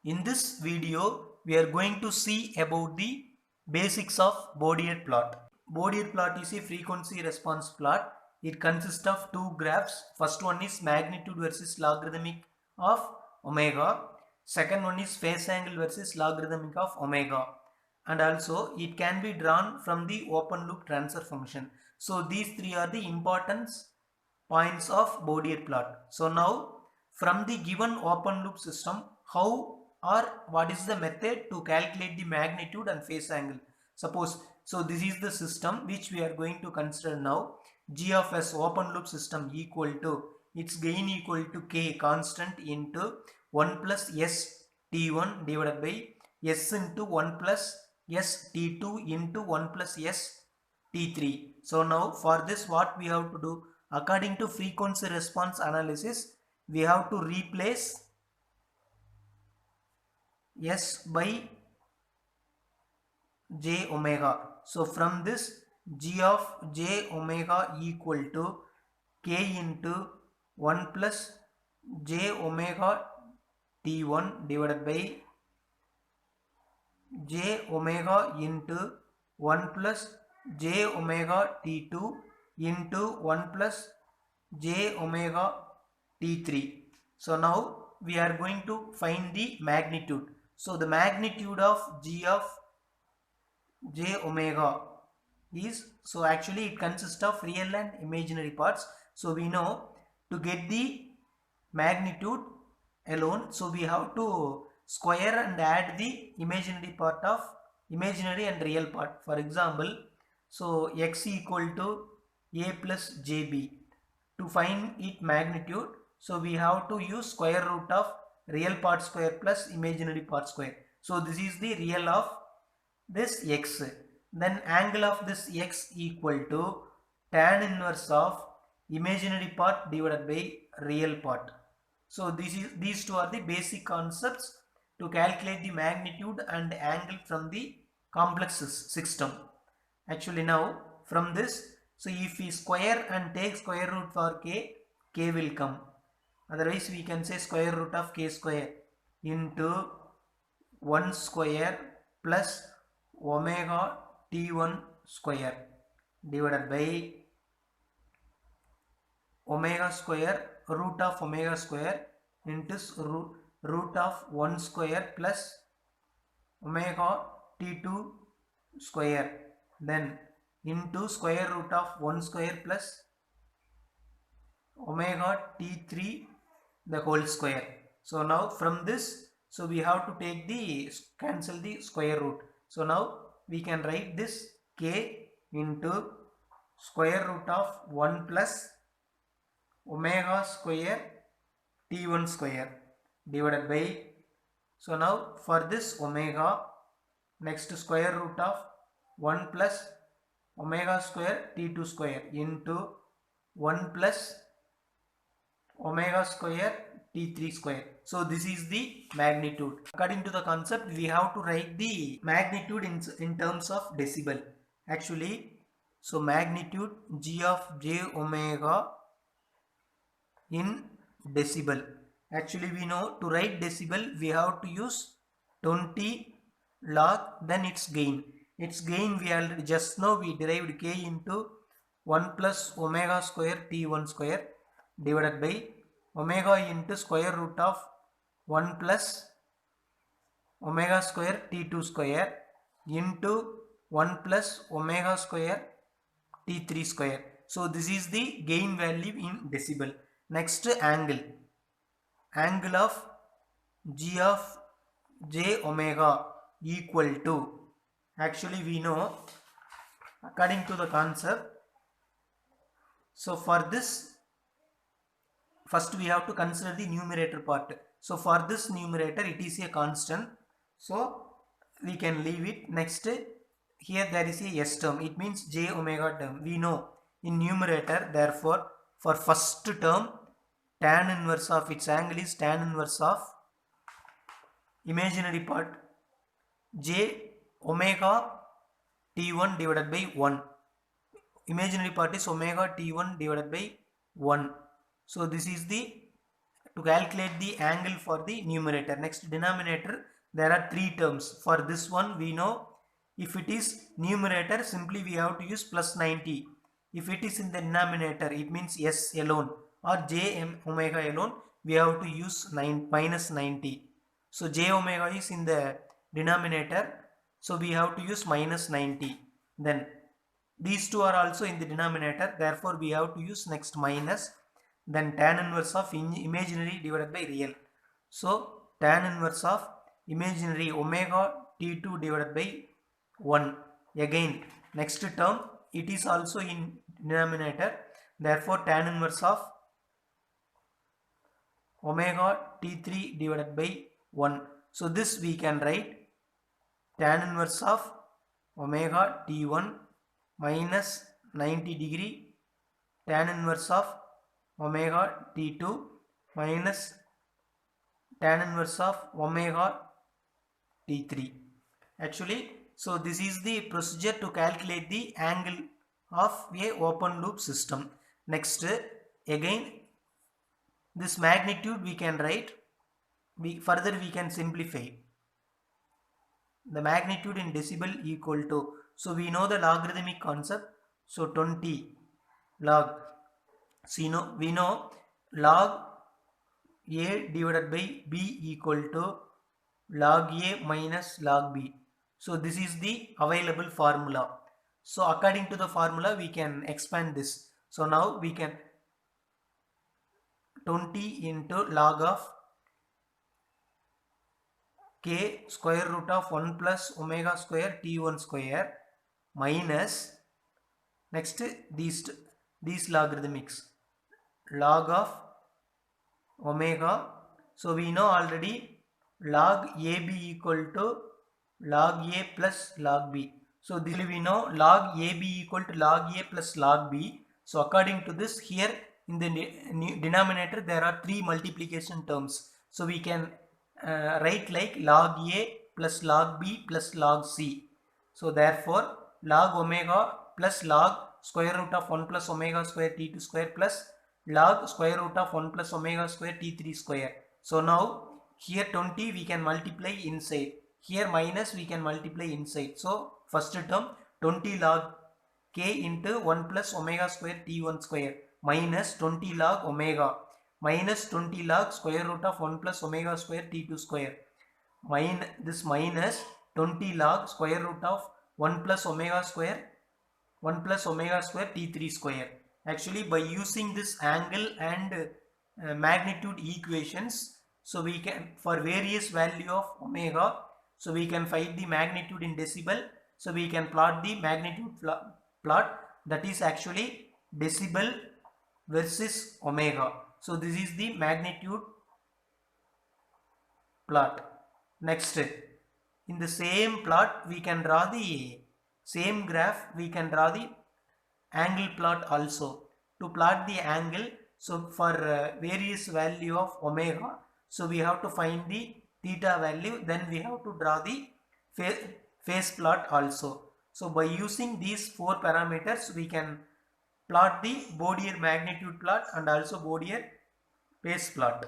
In this video, we are going to see about the basics of Bodier plot. Bodier plot is a frequency response plot. It consists of two graphs. First one is magnitude versus logarithmic of omega. Second one is phase angle versus logarithmic of omega. And also it can be drawn from the open loop transfer function. So these three are the importance points of Bodier plot. So now from the given open loop system, how or what is the method to calculate the magnitude and phase angle? Suppose, so this is the system which we are going to consider now. G of S open loop system equal to its gain equal to K constant into 1 plus S T1 divided by S into 1 plus S T2 into 1 plus S T3. So now for this what we have to do? According to frequency response analysis, we have to replace S by j omega. So from this g of j omega equal to k into 1 plus j omega t1 divided by j omega into 1 plus j omega t2 into 1 plus j omega t3. So now we are going to find the magnitude. So the magnitude of g of j omega is, so actually it consists of real and imaginary parts. So we know to get the magnitude alone, so we have to square and add the imaginary part of imaginary and real part. For example, so x equal to a plus jb. To find its magnitude, so we have to use square root of real part square plus imaginary part square. So this is the real of this x. Then angle of this x equal to tan inverse of imaginary part divided by real part. So these two are the basic concepts to calculate the magnitude and angle from the complex system. Actually now from this, so if we square and take square root for k will come. Otherwise we can say square root of k square into 1 square plus omega t1 square divided by omega square root of omega square into root of 1 square plus omega t2 square, then into square root of 1 square plus omega t3 the whole square. So now from this, so we have to take the cancel the square root. So now we can write this k into square root of 1 plus omega square t1 square divided by, so now for this omega, next square root of 1 plus omega square t2 square into 1 plus omega square t3 square. So this is the magnitude. According to the concept, we have to write the magnitude in terms of decibel. Actually, so magnitude g of j omega in decibel. Actually we know to write decibel we have to use 20 log then its gain. Its gain we already just now we derived k into 1 plus omega square t1 square divided by omega into square root of 1 plus omega square t2 square into 1 plus omega square t3 square. So this is the gain value in decibel. Next angle. Angle of g of j omega equal to, actually we know according to the concept, so for this first we have to consider the numerator part. So for this numerator it is a constant, so we can leave it. Next here there is a s term, it means j omega term. We know in numerator, therefore for first term tan inverse of its angle is tan inverse of imaginary part j omega t1 divided by 1. Imaginary part is omega t1 divided by 1. So this is the to calculate the angle for the numerator. Next, denominator, there are 3 terms. For this one, we know if it is numerator, simply we have to use plus 90. If it is in the denominator, it means s alone or j omega alone, we have to use minus 90. So j omega is in the denominator, so we have to use minus 90. Then these two are also in the denominator, therefore we have to use next minus. Then tan inverse of imaginary divided by real. So tan inverse of imaginary omega t2 divided by 1. Again, next term, it is also in denominator, therefore tan inverse of omega t3 divided by 1. So this we can write tan inverse of omega t1 minus 90 degree tan inverse of omega t2 minus tan inverse of omega t3. Actually, so this is the procedure to calculate the angle of a open loop system. Next, again this magnitude we can write, we can simplify. The magnitude in decibel equal to, so we know the logarithmic concept, so 20 log, so we know log a divided by b equal to log a minus log b. So this is the available formula. So according to the formula we can expand this. So now we can 20 into log of k square root of 1 plus omega square t1 square minus, next these logarithmics, log of omega. So we know already log ab equal to log a plus log b. So this we know log ab equal to log a plus log b. So according to this, here in the denominator there are 3 multiplication terms. So we can write like log a plus log b plus log c. So therefore log omega plus log square root of 1 plus omega square t2 square plus log square root of 1 plus omega square t3 square. So now here 20 we can multiply inside, here minus we can multiply inside. So first term 20 log k into 1 plus omega square t1 square minus 20 log omega minus 20 log square root of 1 plus omega square t2 square this minus 20 log square root of 1 plus omega square t3 square. Actually, by using this angle and magnitude equations, so we can, for various value of omega, so we can find the magnitude in decibel. So we can plot the magnitude plot, that is actually decibel versus omega. So this is the magnitude plot. Next, in the same plot we can draw the same graph, we can draw the angle plot also. To plot the angle, so for various value of omega, so we have to find the theta value, then we have to draw the phase plot also. So by using these 4 parameters we can plot the Bodier magnitude plot and also Bodier phase plot.